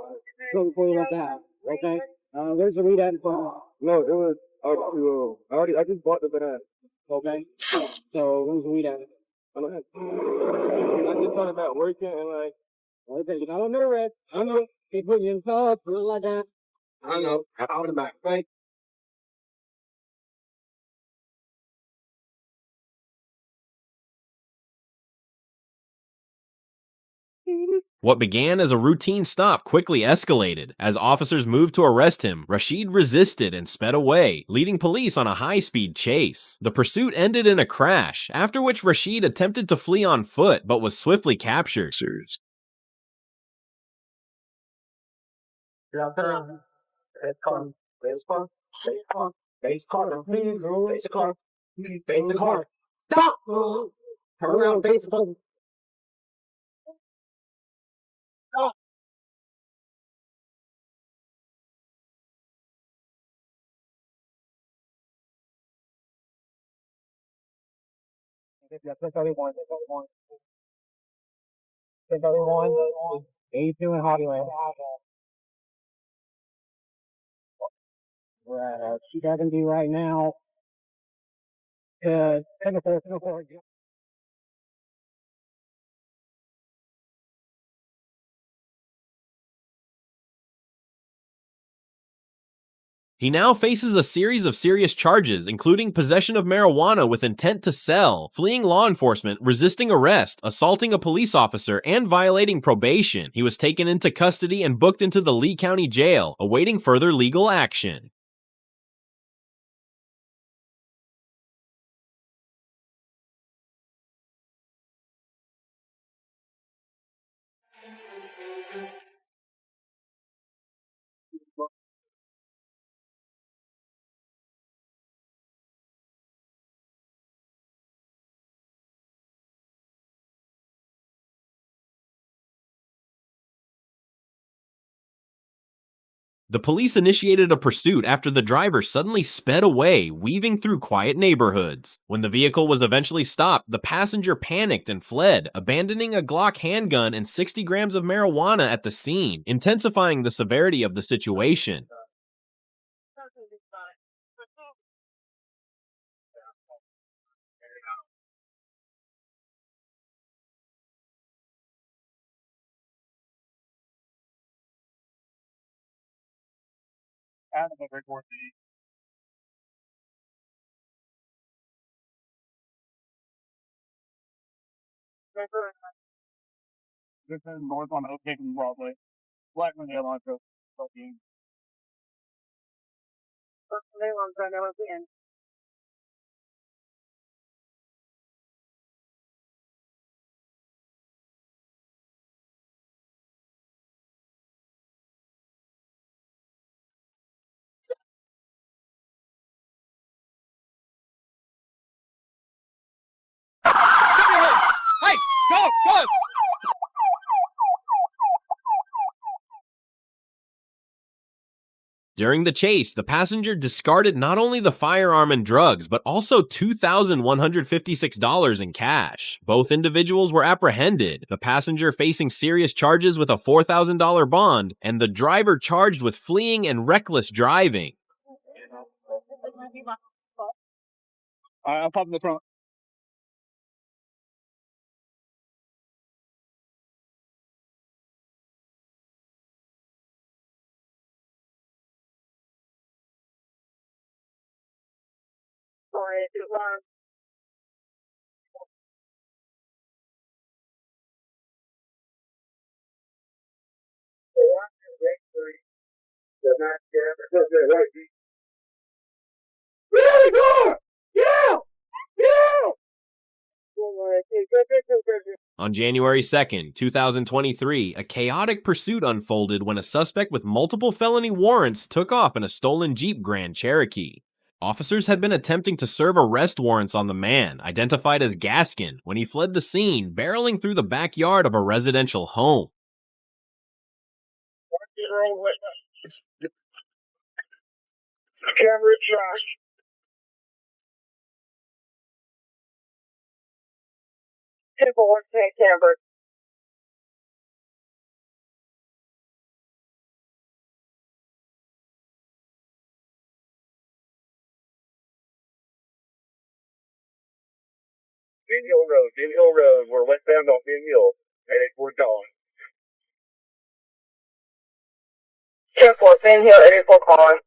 before you let that. Okay? Where's the read at in front of you? No, it was I just bought the banana. Okay? So where's the read at? I don't have I just thought about working and like okay, you're not on the arrest. I know. Keep putting you in touch, something like that. I know. I'll be back. Right? What began as a routine stop quickly escalated. As officers moved to arrest him, Rashid resisted and sped away, leading police on a high-speed chase. The pursuit ended in a crash, after which Rashid attempted to flee on foot but was swiftly captured. Face car. Face the car. Face the car. Stop! Turn around, face the car. Stop! Yeah, 1031, 1031. 1031. 82 in Hollywood. We're at 270 right now. 1004, 1004. He now faces a series of serious charges, including possession of marijuana with intent to sell, fleeing law enforcement, resisting arrest, assaulting a police officer, and violating probation. He was taken into custody and booked into the Lee County Jail, awaiting further legal action. The police initiated a pursuit after the driver suddenly sped away, weaving through quiet neighborhoods. When the vehicle was eventually stopped, the passenger panicked and fled, abandoning a Glock handgun and 60 grams of marijuana at the scene, intensifying the severity of the situation. Adam will record me. This is north on Oak Haven Broadway. Blackman Airlines goes fucking. Hey, go, go! During the chase, the passenger discarded not only the firearm and drugs, but also $2,156 in cash. Both individuals were apprehended, the passenger facing serious charges with a $4,000 bond, and the driver charged with fleeing and reckless driving. Alright, I'll pop in the front. Really good! Yeah! Yeah! On January 2nd, 2023, a chaotic pursuit unfolded when a suspect with multiple felony warrants took off in a stolen Jeep Grand Cherokee. Officers had been attempting to serve arrest warrants on the man, identified as Gaskin, when he fled the scene, barreling through the backyard of a residential home. Camera Josh. People want to take camera. Bin Hill Road. We're westbound on Bin Hill, headed toward Dawn. 10-4, Bin Hill, 84 calling.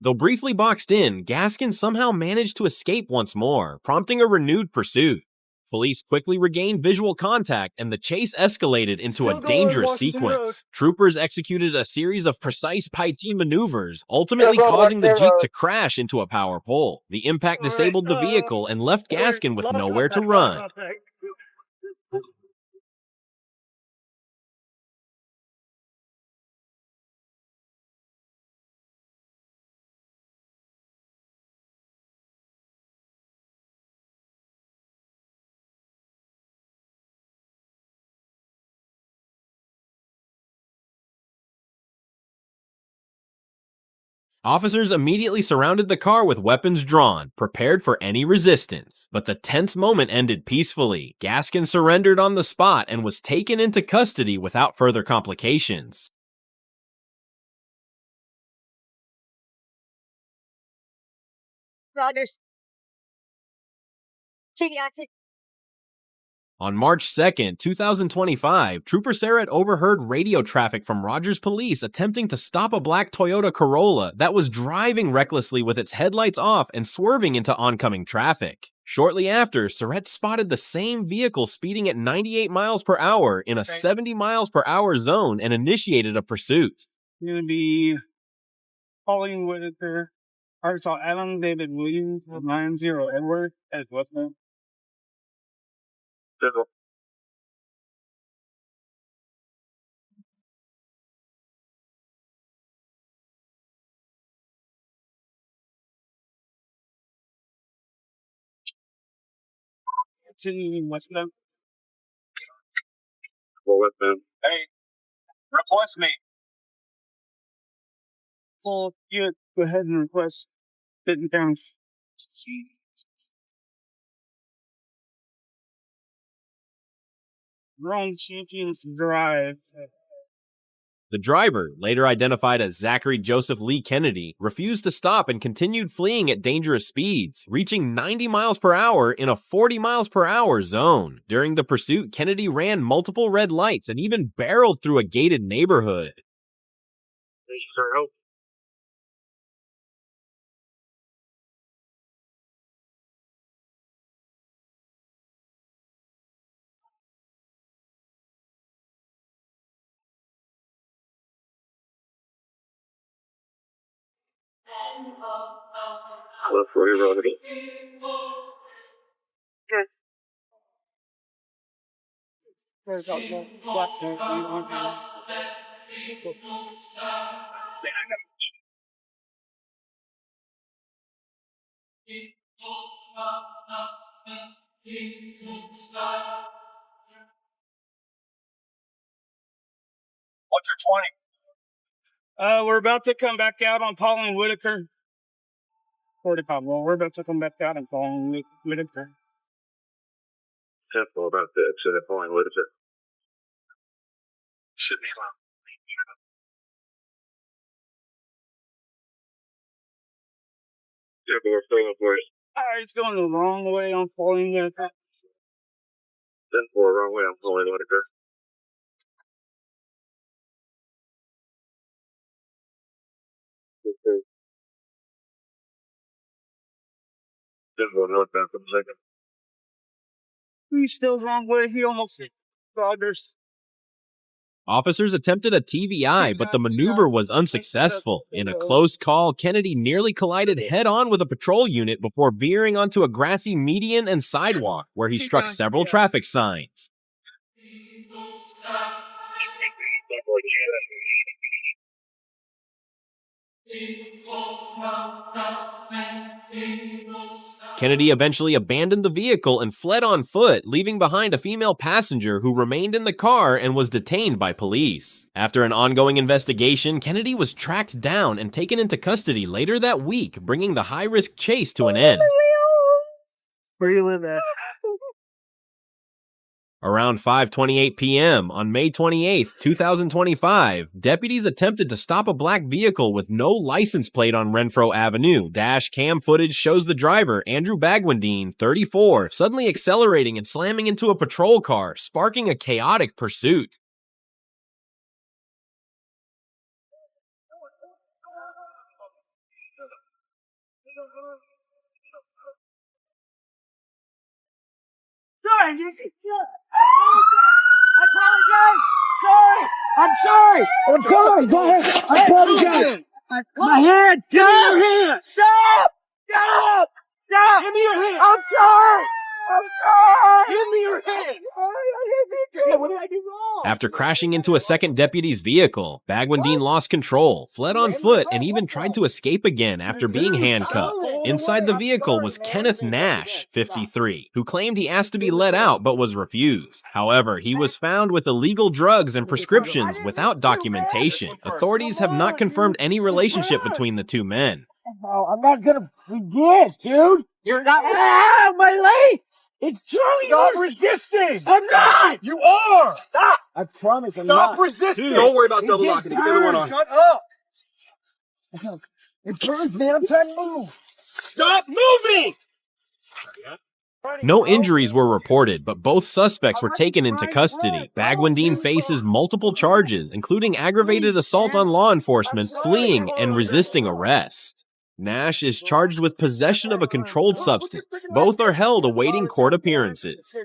Though briefly boxed in, Gaskin somehow managed to escape once more, prompting a renewed pursuit. Police quickly regained visual contact, and the chase escalated into a dangerous sequence. Troopers executed a series of precise Python maneuvers, ultimately causing the Jeep to crash into a power pole. The impact disabled the vehicle and left Gaskin with nowhere to run. Officers immediately surrounded the car with weapons drawn, prepared for any resistance. But the tense moment ended peacefully. Gaskin surrendered on the spot and was taken into custody without further complications. Rogers. On March 2nd, 2025, Trooper Sarah overheard radio traffic from Rogers Police attempting to stop a black Toyota Corolla that was driving recklessly with its headlights off and swerving into oncoming traffic. Shortly after, Surratt spotted the same vehicle speeding at 98 miles per hour in a 70 miles per hour zone and initiated a pursuit. Going to be following Whitaker. Arkansas Adam David Williams with 90 Edward at Westman. Civil. To Westman. Well, Westman. Hey, request me. Well, you go ahead and request Benton County. Wrong Champions Drive. The driver, later identified as Zachary Joseph Lee Kennedy, refused to stop and continued fleeing at dangerous speeds, reaching 90 miles per hour in a 40 miles per hour zone. During the pursuit, Kennedy ran multiple red lights and even barreled through a gated neighborhood. Thank you, sir. Help. Left for you, Robert. What's your 20? We're about to come back out on Paul and Whitaker. 45. Well, we're about to come back out on Paul and Whitaker. Simple about the exit at Paul and Whitaker. Should be allowed. Yeah, but we're still up for it. It's going the wrong way on Paul and Whitaker. 10-4, wrong way on Paul and Whitaker. Didn't go northbound for a second. He's still the wrong way. He almost hit Rogers. Officers attempted a TVI, but the maneuver was unsuccessful. In a close call, Kennedy nearly collided head-on with a patrol unit before veering onto a grassy median and sidewalk, where he struck several traffic signs. Kennedy eventually abandoned the vehicle and fled on foot, leaving behind a female passenger who remained in the car and was detained by police. After an ongoing investigation, Kennedy was tracked down and taken into custody later that week, bringing the high-risk chase to an end. Where you live at? Around 5:28 p.m. on May 28, 2025, deputies attempted to stop a black vehicle with no license plate on Renfro Avenue. Dash cam footage shows the driver, Andrew Bagwandine, 34, suddenly accelerating and slamming into a patrol car, sparking a chaotic pursuit. I'm sorry. Go ahead. I apologize. My hand. Give me your hand. Stop. Give me your hand. I'm sorry. Give me your hand! What did I do wrong? After crashing into a second deputy's vehicle, Bagwandine lost control, fled on foot, and even tried to escape again after being handcuffed. Inside the vehicle was Kenneth Nash, 53, who claimed he asked to be let out but was refused. However, he was found with illegal drugs and prescriptions without documentation. Authorities have not confirmed any relationship between the two men. Oh, I'm not gonna begin, dude. You're not. Ah, my leg! It's killing Stop me! resisting! I'm not! You are! Stop! I promise I'm not. Stop resisting! Don't worry about double locking. It's everyone on. Shut up! It burns, man. I'm trying to move. Stop moving! No injuries were reported, but both suspects were taken into custody. Bagwandine faces multiple charges, including aggravated assault on law enforcement, fleeing, and resisting arrest. Nash is charged with possession of a controlled substance. Both are held awaiting court appearances.